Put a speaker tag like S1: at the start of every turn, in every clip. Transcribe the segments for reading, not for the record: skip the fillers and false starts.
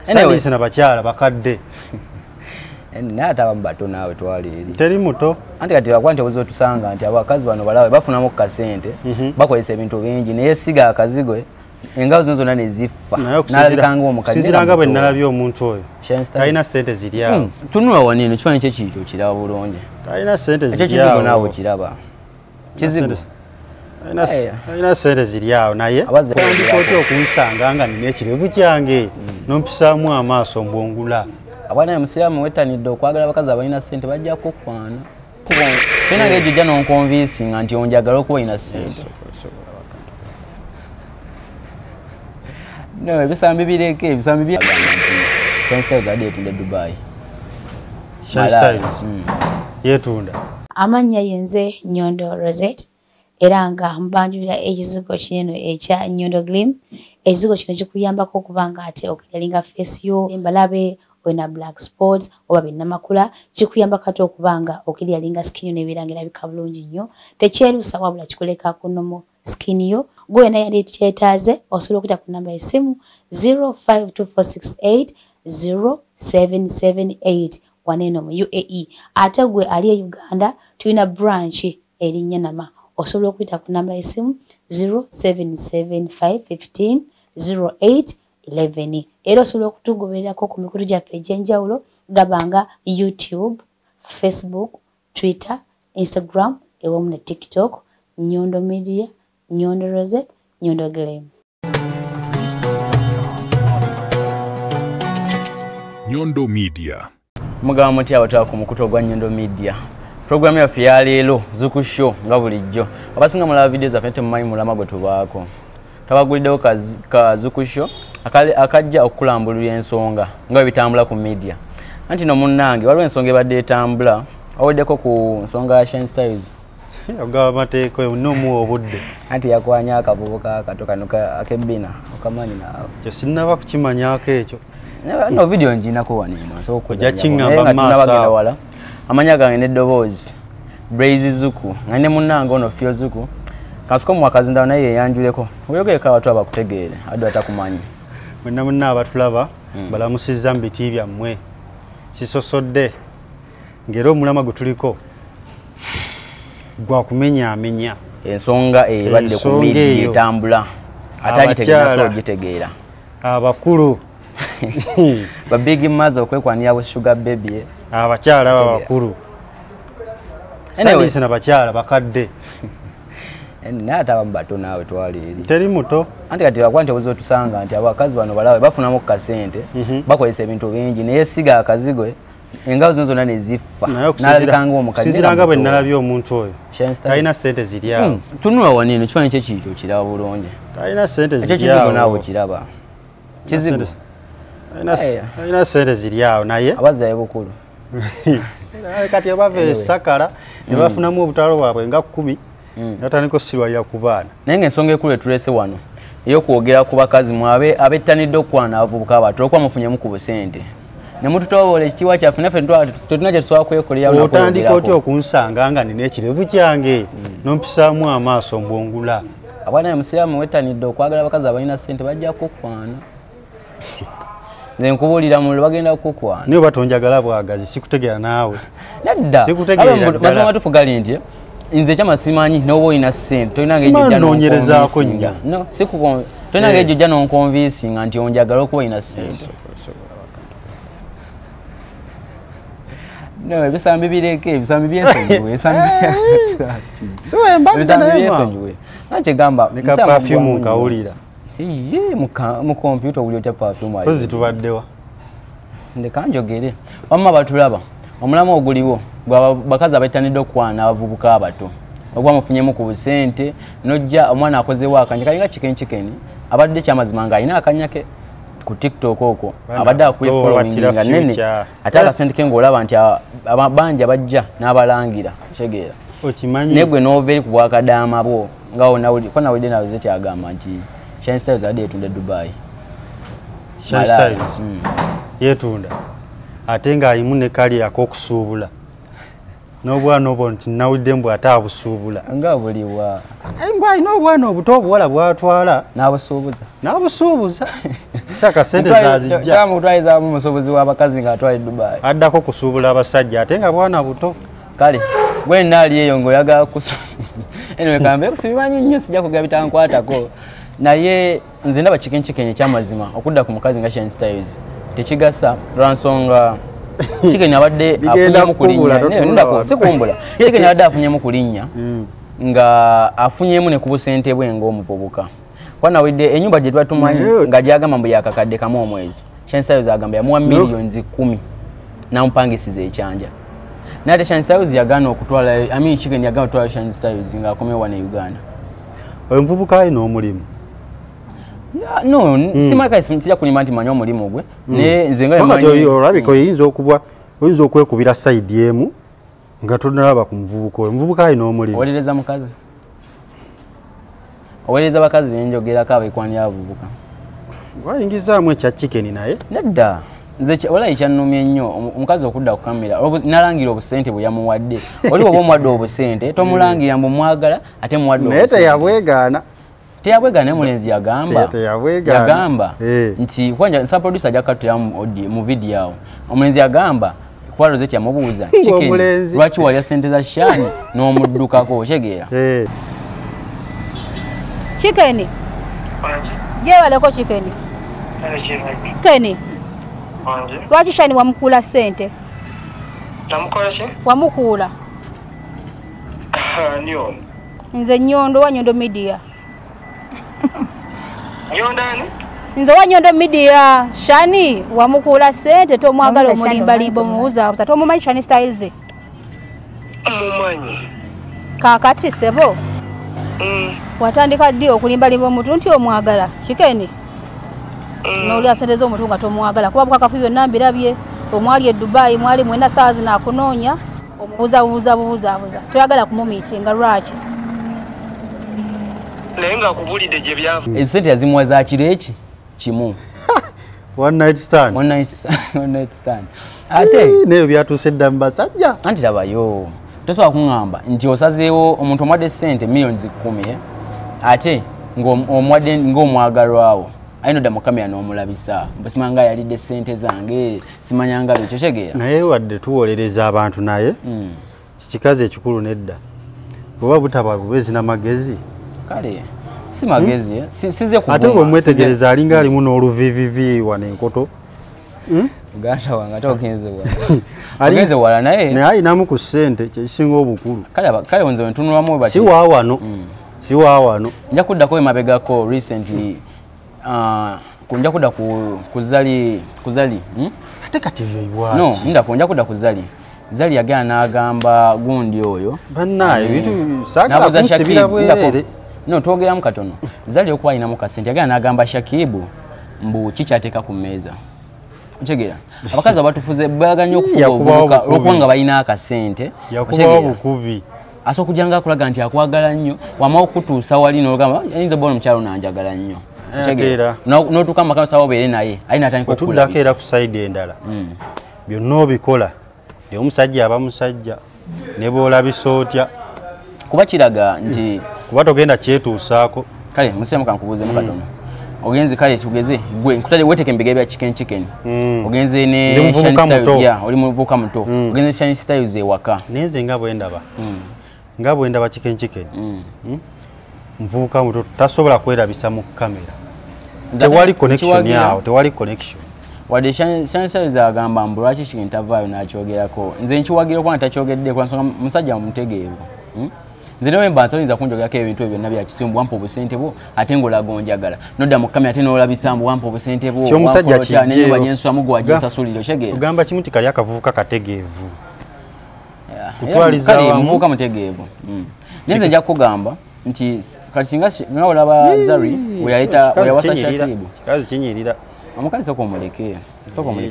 S1: Anyway, sina bakyala bakadde.
S2: Naye ate abamu bato naawe twali eri.
S1: Teri muto.
S2: Anti kati bakwanti obuzibu tusanga nti abakazi bano balawe bafunamu kasente bakozesa ebintu bingi naye siga akazigwe engalo zino zonna ne ziffa. N'alabikanga omukazi.
S1: Sinziranga bwe nalabye omuntu oyo. Talina sente ziri awo.
S2: Tunula wanene ekifaananyi kye kiri okiraba bulungi.
S1: Talina sente ziri awo.
S2: Ekyo kizigo naawe okiraba. Kizigo.
S1: Talina sente ziri awo naye wandikooti okunsanga nga nina ekirevu kyange n'ompisaamu amaaso mbwongula.
S2: Abana musiramu wetanidde okwagala abakazi abalina sente bajja kukwana. Tena ngejja n'onkonvinsinga nti onjagala okuba olina sente. No, ebisambi bireke, ebisambi bya Chances ade etunda Dubai.
S1: Chances. Yetunda.
S3: Amanya yenze Nyondo Rosette era nga mbanjulira ekizigo kinene ekya Nyondo Glim. Ekizigo kino kikuyambako okubanga ate okiralinga face yo embalabe wena black spots oba binnamakula kikuyamba kati okubanga okiryalinga skin nebirangira bikabulungi nnyo tekyerusa wabula kikuleka kunomo skin yo gwena yali kyetaaze osobola okuyita ku namba y'essimu 0524680778 waneno mu UAE ate gwe ali e Uganda tulina branch erinnya Nama osobola okuyita ku namba y'essimu 0775150811 era osobola okutugobererako ku mikutu gyaffe egy'enjawulo gabanga YouTube, Facebook, Twitter, Instagram ewamu ne TikTok. Nyondo Media, Nyondo Rosette, Nyondo Glim.
S4: Nyondo Media.
S2: Mugaba muti abataka ku mukutu gwa Nyondo Media. Programu yaffe ya leero Zuku Show nga bulijjo. Abasinga mulaba videos afete mu mayi mulama gwe tubaako. Tabaguliddewo ka Zuku Show akajja okulambulira ensonga nga bitambula ku media. Anti no munnange waliwo ensonga ebadde etambula aweddeko ku nsonga ya Shine Styles.
S1: Ogaba mateeko nomu obudde.
S2: Anti yakwanya akavubuka akatokanuka akebina okamanyi naawe.
S1: Kyo sinnaba kukimanyaako ekyo.
S2: No video njinako wanima so
S1: kujja kingamba maaso
S2: wala. Amanya gange neddoboozi Blaze Zuku ngane munnange ono Fio Zuku kasiko mu wakazinda naye yanjuleko oyogeka watu abakutegeere ado atakumanyi
S1: mwenna munna abatulaba balamusizza mbiti byammwe sisosodde ngero omulama gutuliko gwa kumenya amenya
S2: ensonga ebadde ku media etambula atagitegeera so gitegeera
S1: abakulu
S2: ba big mazo okwekwanira abo sugar baby
S1: abakyala babakulu anyway sina bakyala bakadde
S2: naye ate abamu bato naawe twali eri
S1: teri muto
S2: anti kati bakwanti obuzibu tusanga nti abakazi bano balawe bafunamu kasente bakozesa ebintu bingi naye siga akazigwe engalo zino zonna ne ziffa n'alabikanga omukazi
S1: sinziranga bwe nalabye omuntu oyo talina sente ziri awo
S2: tunula wanene ekifaananyi kye kiri okiraba bulungi
S1: talina sente ziri awo
S2: kizigo naawe okiraba kizigo
S1: talina sente ziri awo naye
S2: abazzayo bukulu
S1: kati abava esakala ne bafunamu obutalo bwabwe nga 10 natandika osirwalira ku baana
S2: naye ng'ensonga ekulu etulese wano ey'okwogera ku bakazi mwabe abettanidde okukwana abavubuka abato olwokuba mufunyemu ku busente ne mututoboola ekitiibwa kyaffe naffe tetulina kye tusobola kwekolera
S1: otandika otya okunsanga nga nina ekirevu kyange n'ompisaamu amaaso mbwongula
S2: abwana musiraamu wettanidde okwagala abakazi abalina sente bajja kukwana nze nkubuulira muliro bagenda kukwana
S1: naye oba tonjagala bwagazi sikutegeera naawe
S2: nedda mazima matufu gali nti nze ekyama simanyi n'oba olina sente tolina
S1: noonyerezaako nnyo
S2: tolina ng'ejjo ojja n'onkonvinsinga nti onjagala okuba olina sente no ebisambi bireke ebisambi byensonyiwe ebisambi byensonyiwe nakyegamba
S1: neka perfume nkawulira
S2: mu kompyuta owuli otya perfume
S1: pozi tubaddewa
S2: ndeka njogere wamma batulaba omulamu oguliwo bakazi abaittanidde okukwana abavubuka abato ogwa mufunyemu ku busente nojja omwana akozewo akanya kalinga chicken abadde kyamazima nga alina akanyake ku TikTok okwo abadde akwe following nga nene ate akasente ke ng'olaba nti abanja bajja n'abalangira kitegeera
S1: okimanyi
S2: negwe n'overi ku bwakadaama bwo nga ko nawulidde nawe ze kyagamba nti Shine Styles adde etunda Dubai
S1: Shine Styles yetunda ate ng'alimu ne kali ak'okusuubula n'obwana obwo nti nawulidde mbw ate abusuubula
S2: nga buliwa
S1: mbw alina obwana obuto obuwala bwatwala
S2: n'abusuubuza
S1: Saka sente zazijja.
S2: Kama utwaiza musobozi w'abakazi nga atwali Dubai.
S1: Addako kusuubula abasajja ate nga bwana buto.
S2: Kale, gwe nali eyo ng'oyagala anyway, kambe kusibimanyi nnyo sijja kugaba bitankwatako. Naye nze ndaba chicken ekyamazima okudda ku mukazi nga Shine Styles. Tekigasa lwansonga chicken abadde afunyemu kulinnya. Ndako sikumbula. Chicken abadde afunyemu kulinnya. Nga afunyemu ne ku busente bwe ng'omuvubuka. Kwana wedde enyumba gye twatumanyi nga gyagamba mbu yakakadde kamu omwezi. Shine Styles agamba yamuwa millions 10 nampangisiza ekyanja. Nate Shine Styles yagana okutwala chicken yagana okutwala Shine Styles nga akomewa ne Uganda.
S1: Omuvubuka ayina omulimu.
S2: No, simaka sijja kulima nti manyo omulimu gwe. Ne nze nga
S1: manyi olabika oyinza okwekubira side emu nga tonalaba ku muvubuka. Omuvubuka ayina omulimu.
S2: Owereza mukazi. Owereza bakazi benjogerako abekwani abavubuka.
S1: Wayingizaamu ekya chicken naye.
S2: Nedda. Nze wala ekyannumye nnyo omukazi okudda ku kamera nalangira obusente bwe yamuwadde. Oli oba omuwadde obusente tomulangira mbu mwagala ate muwadde obusente.
S1: Naye teyabwegaana.
S2: Teyabwegaana mulenzi yagamba nti kwanja sa producer jakatira mu video awo. Omulenzi yagamba kwa Rosette yamubuuza chicken lwaki wali sente za Shani n'omuddukako ochegeera.
S3: Chicken. Je waleko chicken. Chicken. Lwaki Shani wamukula sente?
S5: Namukola ki?
S3: Wamukula.
S5: Nyondo.
S3: Nze Nyondo wa Nyondo Media.
S5: Nyondo ani?
S3: Nze wa Nyondo Media. Shani wamukula sente tomwagala omulimba limbo muuza. Tomumanyi Shine Styles.
S5: Mumanyi.
S3: Kakati sebo. Watandika ddi okulimba limbo omuntu nti omwagala. Chicken. N'oli asendeza omuntu nga tomwagala kuba bukakafu byonna mbirabye omwali e Dubai mwali mwena saawa zinakunoonya omubuuza toyagala kumumiitinga lwaki
S5: naye nga kubulidde gye byava
S2: esente yazimuwa za kireki kimu
S1: one night stand
S2: ate
S1: neyo byatuuse dda mu basajja
S2: anti labayo tosobola kuŋŋamba nti osazeewo omuntu omwadde sente millions 10 ate ng'omwagalwawo ayino da mukamera n'omulabisa mbasimanga yalidde sente zange simanyanga byo chegeera
S1: naye wadde tuwolereza abantu naye kikaze ekikulu nedda oba butaba bubezi na magezi
S2: kale si magezi size ku
S1: ate omwetegereza alinga alimu n'oluvivivi wane enkoto
S2: Uganda wanga togenze wala naye
S1: ayinamu ku sente kyekisinga obukulu
S2: kale onze wentunulamu bati
S1: si waawano
S2: nja kuddako emabegako recently kunja kuda kuzali
S1: ate kati yoyibwaki
S2: no ndako nja kuda kuzali zali yagana n'agamba gundi oyo
S1: bannaye bitu sagala kunsibira bwere
S2: no twogera mu katono zali okuba ayina mu kasente yagana n'agamba Shakibu mbu kikyateeka ku mmeeza kitegeera abakazi abatufuze baganya okufuba obuvubuka olwokubanga balina akasente
S1: yakubawo bukubi
S2: asokujanga akulaga nti akwagala nnyo wama okutuusa wali n'olugamba ayinza bona omukyalo nanjagala nnyo n'otuuka mu makanisa obeere naye ayina atandika okukula
S1: otuddako era ku sayidi endala byonna obikola naye omusajja aba musajja ne bw'olabisa otya
S2: kuba kiraga nti
S1: kuba togenda kyetuusaako
S2: kale musemu kankubuuzemu katono ogenze kale tugeze gwe nkutale weteke embega bya chicken ogenze ne Shine Styles oli muvuka muto ogenze Shine Styles ewaka
S1: neze nga bwendaba chicken mvuka muto tasobola kwerabisa mu kamera tewali connection yao tewali connection
S2: wadde Shine Styles agamba mbu lwaki chicken tavaayo n'akyogerako nze nkiwagira kuba takyogedde kwa nsonga musajja mutegeevu nze newe mbanza oyinza kunjogerako ebintu ebyo byonna bya kisimbu wampa obusente bwo ate ng'olaga onjagala nodda mu kamera ate n'olabisa mbu wampa obusente bwo
S1: ky'omusajja kijjeewo
S2: gyensulamu gwe waginsasulira okitegeera
S1: ogamba kimu ti kali akavubuka kategeevu
S2: kale muvubuka mutegeevu naye nze nja kukugamba nti kati singa nga olaba Zari weyawasa Shakibu
S1: kikazi kinyirira
S2: omukazi soka omuleke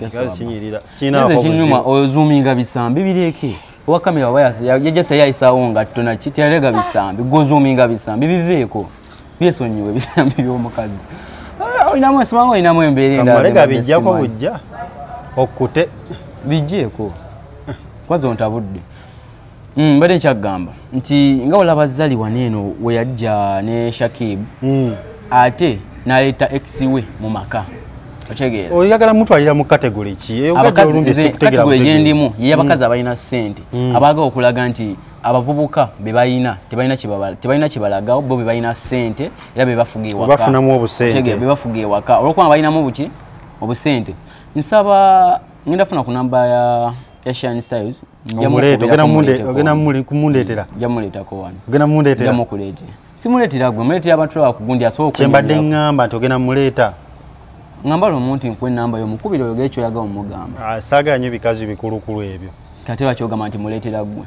S1: kikazi kinyirira
S2: nze kinyuma ozoominga bisambi bireke owa kamera waba yajasa yayisaawo nga tonaki tyalega bisambi gozoominga bisambi biveeko byesonyiwe bisambi by'omukazi olinamu esimanga olinamu embeera
S1: endala bijjako bujja okkute
S2: bijjeeko kwazi ontabudde mbadde nkyagamba nti nga olaba Zali waneeno we yajja ne Shakibu ate n'aleeta ex we mu maka Otegeera.
S1: Oyagala mutwalira mu category ki?
S2: Category gyendimu ye abakazi abalina ssente abaga okulaga nti abavubuka bebalina tebalina kibalagawo bo bebalina ssente era bebafuga ewaka.
S1: Bafunamu obusente.
S2: Bebafuga ewaka olwokuba balinamu buki obusente. Nsaba ngenda funa ku namba ya Shine Styles. Ogenda kumundetera. Jamuletako wano.
S1: Ogenda mundetera.
S2: Jamukuleetera. Simuleetera gwe muleetera abantu abakugundi asobola
S1: kyembadde ngamba nti ogenda muleeta.
S2: Ngamba omuntu nkwe namba y'omukubira oyogera ekyo yaga omugamba.
S1: Saaganya ebikazi bikulukulu ebyo.
S2: Kati bakyogamba nti muleetera gwe.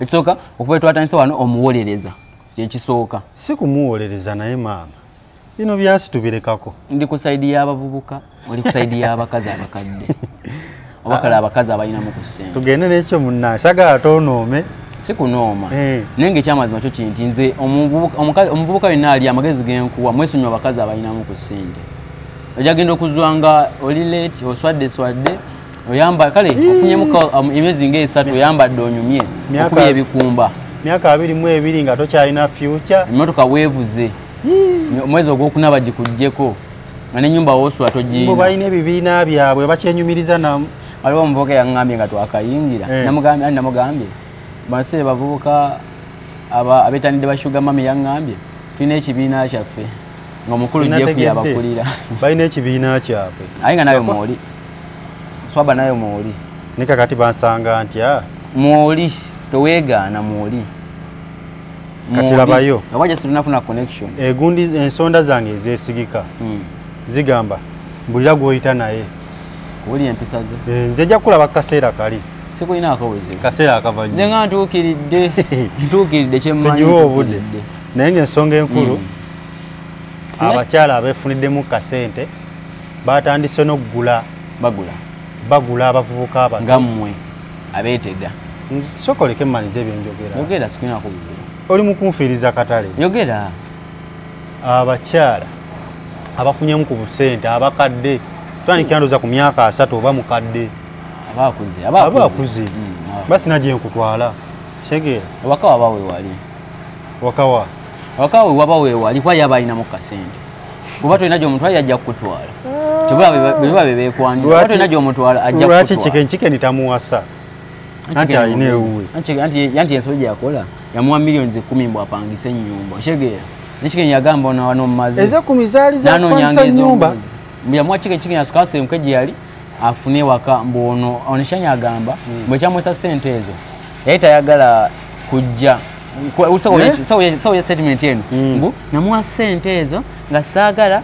S2: Ekisooka okuva twatandise wano omuwolereza kyekisooka.
S1: Si kumuwolereza naye maama. Bino byasi tubirekako.
S2: Ndi ku saidi y'abavubuka, oli ku saidi y'abakazi abakadde. Obakala abakazi abalina mu kusente.
S1: Tugende n'ekyo munna sagala tonoome.
S2: Si kunooma. Naye ng'ekyamazima kyo kinti nze omuvubuka yenna ali amagezi genkuwa mwesonyiwa abakazi abalina mu kusente. Ojagenda okuzwanga oli late oswadde oyamba kale ofunyemuka emyezi ng'esatu oyambadde onyumye okuba ebikumba.
S1: Myaka 22 nga tokyalina future.
S2: Emmotoka weevuze. Omwezi ogwokuna bagikugyeko nga n'ennyumba woosula togiina.
S1: Bo balina ebibiina byabwe bakyenyumiriza namu.
S2: Waliwo omuvubuka yangambye nga twakayingira. Namugambye banse bavubuka abeetanidde ba Sugar Mami yangambye tulina ekibiina kyaffe ng'omukulu Jeff yabakulira.
S1: Balina ekibiina kyabwe.
S2: Aye nga nayo mwoli. Swaba nayo mwoli.
S1: Ne kakati bansanga ntya.
S2: Mwoli toweegaana mwoli.
S1: Kati labayo.
S2: Abaja tunafuna connection.
S1: Gundi ensonda zange ezesigika. Zigamba mbulira gwoyita naye.
S2: Oli empisa ze.
S1: Nze nja kulaba kaseera kali.
S2: Sikuina akaweze.
S1: Kaseera akavanye.
S2: Nze nga ntuukiridde kyemmanyi.
S1: Tujiwa obudde. Naye ng'ensonga enkulu abakyala abeefuniddemu kasente batandise n'okugula bagula abavubuka abato.
S2: Nga mmwe abeetega.
S1: Sokoleke mmalize ebyenjogera.
S2: Yogera sikuina akaweze.
S1: Oli mu kunfiiriza katale.
S2: Yogera.
S1: Abakyala abafunyemu ku busente abakadde twanikyandoza ku myaka 3 oba mukadde. Abakuze. Basi naje nkutwala. Shege.
S2: Wakawa bawe wali.
S1: Wakawa
S2: wabawe wali kwa yabalina mu kasente. Kuba tulinajo omuntu ajja kukutwala. Kyoba bebekwandi. Kuba tulinajo omuntu ajja kukutwala.
S1: Lwaki chicken tamuwasa. Anti ayine uwe.
S2: Anti ensoje yakola. Yamuwa milioni 10 mbwa apangise nyumba. Shegera. Chicken yagamba ona wano mumazi.
S1: Eze kumizali za kwanza nyumba.
S2: Mbyamuwa chicken yasukase mkeji yali afune waka mbono onishanya agamba mbwe kyamwesa sente ezo. Yaita yagala kujja. Sawa statement yenu. Mbu namuwa sente ezo nga saagala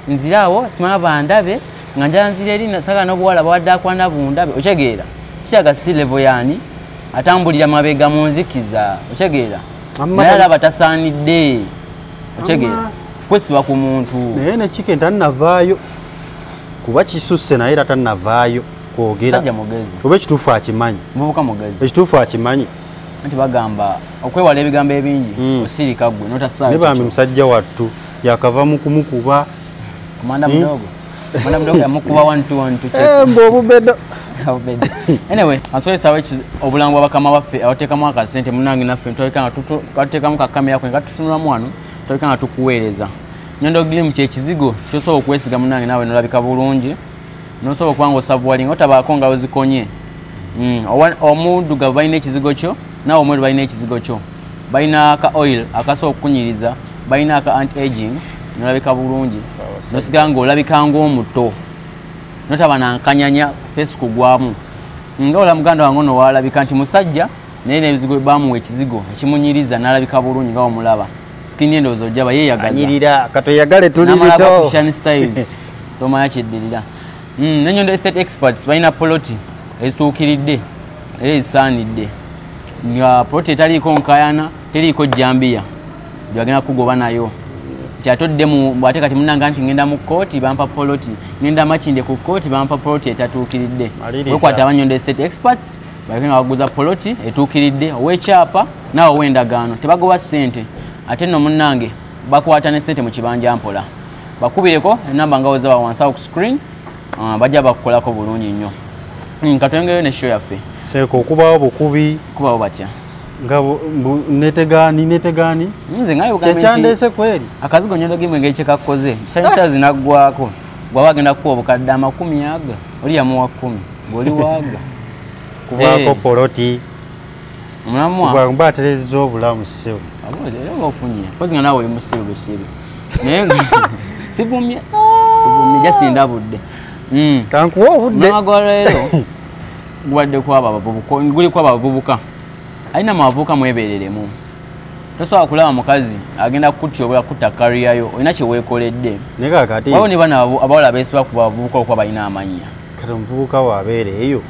S2: nzirawo simala bandabe nga njanzire eri saagala n'obuwala bawadde akwana bundabe. Okyegera. Kyaga si level yani atambulira mabega mu nzikiza. Okyegera. Naye alaba tasaanidde. Okyegera. Kwesiba ku muntu.
S1: Naye ne chicken tannavaayo. Kuba kisusse naye era tannavaayo kwogera.
S2: Sajja mugezi.
S1: Oba ekituufu akimanyi.
S2: Muvubuka mugezi.
S1: Ekituufu akimanyi.
S2: Anti bagamba okwewala ebigambo ebingi osirika gwe notasaa.
S1: Ne bambi musajja wattu yakava mu kumukuba.
S2: Komanda mdogo. Komanda mdogo yamukuba 1-2-1
S1: mbo obubedo.
S2: Anyway, answesa wechi obulangu abakama baffe abateekamu akasente munange naffe twatekamu kakamera yako nga tutunula mwano twaleka tukuweereza. Nyondo Glim kyekizigo kyosobola okwesiga munange nawe nolabika bulungi nosobola okubanga osavuwalinga otabaako nga ozikonye. Omuddugavu balina ekizigo kyo nawe omweru balina ekizigo kyo. Balina aka oil akasobola okukunyiriza, balina aka anti-aging nolabika bulungi nosiga nga olabika ng'omuto notaba nankanyanya face kugwamu. Nga ola muganda wange ono walabika nti musajja naye n'ebizigo bamuwa ekizigo ekimunyiriza n'alabika bulungi nga omulaba. Skin endowooza ojjaba yeeyagaza.
S1: Anyirira katoyagale tuli bito.
S2: N'amalaba Shine Styles. Tomanya kyeddirira. N'Ennyondo Estate Experts balina poloti ezituukiridde era ezisaanidde. Nga poloti etaliiko nkayana teriiko jjambiya gyagenda kugoba nayo. Kyatodde mu bwate kati munanga nti ngenda mu kooti bampa poloti, ngenda makinde ku kooti bampa poloti etatuukiridde. Wekwata Abannyondo Estate Experts balina baguza poloti etuukiridde ow'ekyapa nawe ow'endagaano tebagoba ssente. Ate nno munnange bakwata ne ssente mu kibanja mpola. Bakubireko enamba nga wozaba wansi awo ku screen bajja bakukolako bulungi nnyo. Katwengeyo ne show yaffe.
S1: Seeko okubawo bukubi.
S2: Kubawo batya.
S1: Nga netegani.
S2: Nze ngayo bugambe.
S1: Kyandese kweri.
S2: Akazigo Nnyondo Glim engeri kye kakoze. Kisanyusa zinaggwako. gwa bagenda kuwa obukadde 10 aga oli yamuwa 10 ng'oli waaga
S1: kubaako poloti
S2: omulamu
S1: gwa mbatereza obulamu sewe
S2: abo ofunye kozi nga nawe oli musiru busiru naye sivumye jasinda budde
S1: kankuwa obudde
S2: nagolero gwadde kwaba abavubuka guli kwaba abavubuka alina mavubuka mwebereremu tosobola kulaba mukazi agenda kutyobola kutta kariya yo olina kyeweekoledde
S1: naye kakati
S2: wabo ne bana abawala beesiba ku bavubuka okuba balina amannya
S1: kati omuvubuka waabeereeyo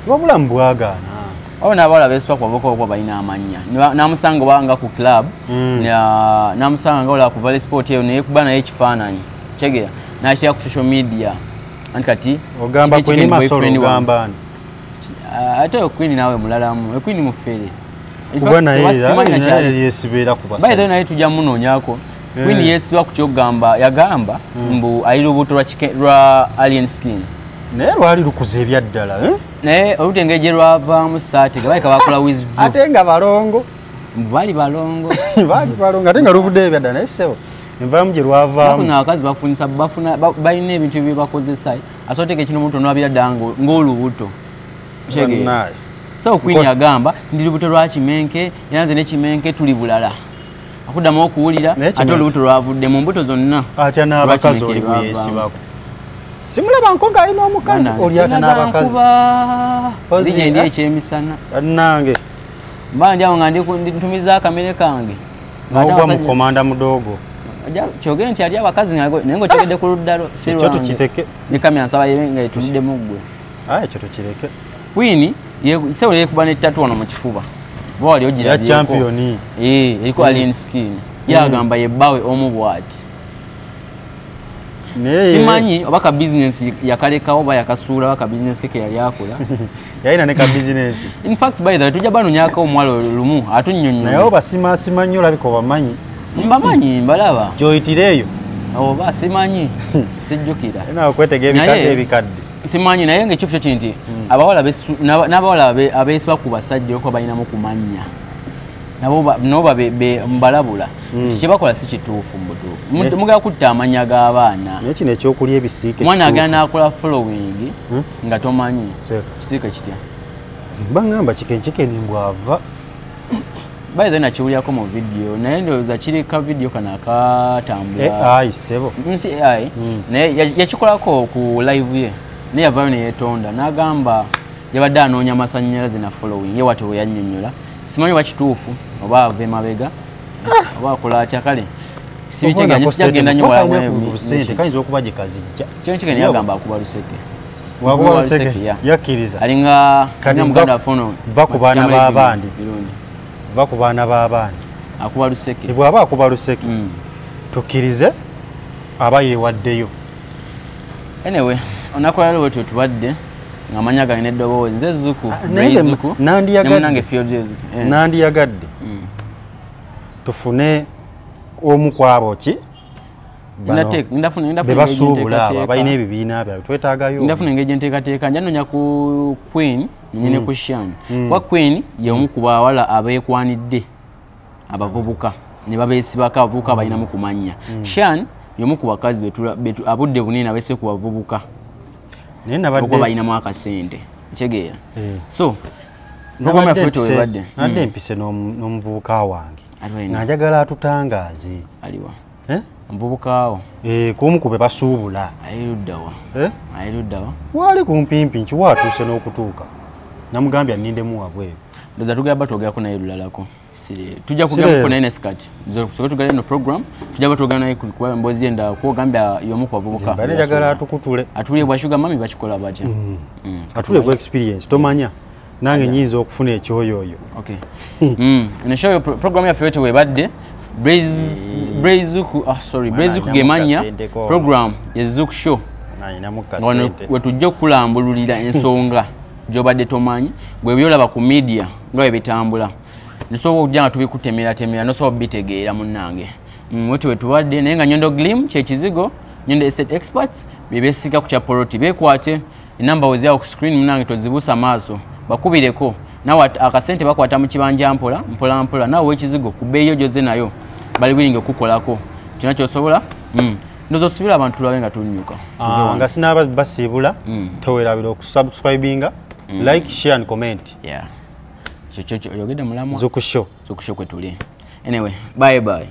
S1: wabulamu bwagaana
S2: wabo n'abawala beesiba ku bavubuka okuba balina amannya namusanga obanga ku club namusanga nga olaba ku valley sport eyo naye kuba naye ekifaananyi kyegera nakira ku social media anti kati
S1: ogamba Queen Masolo ogamba ani
S2: ate Queen nawe mulalamu Queen mufere
S1: kuba naye yesibeera ku
S2: basajja bayi naye tujja munoonyako Queen yesiba ku kyogamba yagamba mbu ali lubuto lwa alien skin
S1: naye lwali lukuza ebyaddala
S2: naye olutengeje lwavaamu saati nga bayika bakola wizu
S1: ate nga balongo
S2: bali balongo
S1: ate nga luvudde ebyaddala naye sebo envaamu gye lwavaamu
S2: abakazi balina ebintu bye bakozesa asooteka ekino omuntu onwabira ddala ng'olubuto kyegera so Queen yagamba ndi lubuto lwa kimenke yanze ne kimenke tuli bulala akuddamu okuwulira ate olubuto lwavudde mu mbuto zonna
S1: atya n'abakazi oli bweyesibako simulaba nkonga alina omukazi oli ata n'abakazi
S2: lijje ndi ekyemisana
S1: bannange
S2: mba ndi awo nga ntumiza akamere kange
S1: n'ogwa mu komanda mudogo
S2: kyogere nti ali abakazi naye ng'okyogedde ku luddalo si lwange
S1: ekyo tukireke
S2: ne kamera nsaba nga etumiddemu ggwe
S1: ekyo tukireke
S2: Queen sewe yekuba n'ettatu wano mu kifuba oba wali ogirabyeko
S1: ya champion
S2: eriko alien skin yagamba yebbawe omu bw'ati simanyi oba ka bizinesi yakalekawo oba yakasuula oba ka bizinesi keke yali akola
S1: yalina ne ka bizinesi
S2: in fact by the way tujja banonyako omuwala lumu atunnyonnyola
S1: naye oba simanyi olabika obamanyi
S2: mbamanyi mbalaba
S1: gyoyitireeyo
S2: oba simanyi sijjukira
S1: nawe okwetega ebikazi ebikadde
S2: simanyi naye ng'ekifo kyo kinti n'abawala abeesiba ku basajja okuba balinamu kumanya nabo mbalabula nti kyebakola si kituufu mubutuufu mugala kutta amanya g'abaana
S1: naye kino ekyokulya ebisiike
S2: omwana agenda n'akola following nga tomanyi kisiike kitya
S1: baŋŋamba kikenkekeni mbwava
S2: bayize nakiwulyako mu vidiyo naye ndowooza kiri ka vidiyo kano akatambula
S1: AI sebo
S2: nsi AI naye yakikolako ku live ye naye yavaayo neyeetonda n'agamba yabadde anoonya amasannyalaze na following ye wati we yannyonnyola simanyi oba kituufu oba ava emabega oba akola atya kale sibiteganya sijagenda nnyo
S1: kayinza okuba gye kazijja
S2: kino kigenda yagamba akuba luseke
S1: wakuba luseke yakkiriza
S2: alinga muganda wafono
S1: va ku baana b'abandi va ku baana b'abandi
S2: akuba luseke
S1: bw'aba akuba luseke tukkirize aba yeewaddeyo
S2: anyway onakola lwe tubadde ngamanya galina eddoboozi nze Zuku nange field Zuku
S1: nandiyagadde tufune omu kwabo ki bebasuubula abo balina ebibiina byabwe twetaagayo
S2: ndafuna engeri gyenteekateeka njanonya ku Queen nyine ku Shan wa Queen y'omu ku bawala abeekwanidde abavubuka ne babeesibako abavubuka balinamu kumanya Shan y'omu ku bakazi abudde bunene abeese ku bavubuka okuba balinamu akasente kyegeera so programu yaffe tewebadde
S1: nadde empise n'omuvubuka wange nga njagala atutangaaze
S2: aliwa omuvubukawo
S1: kumu kube basuubula
S2: ayiruddawa
S1: waali kumpimpi nkiwa atuuse n'okutuuka namugambye annindemu wabweru
S2: ndoza tugamba twogerako naye lulalako tujja kugerako naye nesikati soke tugale no program tujja batwogera naye kuba mbozi yenda kwogambya y'omu ku bavubuka
S1: bale njagala atukutule
S2: atulye bwa sugar mami bakikola batya
S1: atulye bwa experience tomanya nange nyinza okufuna ekyoyoyo
S2: ne show program yaffe yote webadde Zuku Zuku gemanya program ya Zuku show wetujja okulambululira ensonga gy'obadde tomanyi gwe byolaba ku media nga bwe bitambula nisobola okujja nga tubikutemera nosobola bitegeera munnange wetu wetubadde naye nga Nyondo Glim kyekizigo Nyondo Estate Experts bebeesiga ku kyapoloti beekwate enamba weziawo ku screen munnange tozibuusa maaso bakubireko nawe akasente bakwata mu kibanja mpola nawe wekizigo ku bbeeyi gyoze nayo bali willing okukolako kyonna kyosobola ndozo sibira abantu lawe nga tunyuka
S1: nga sinaba basibula towerabira okusubscribinga like share and comment
S2: yeah chocho yogede mulamu
S1: zukusho
S2: kwe tuli anyway bye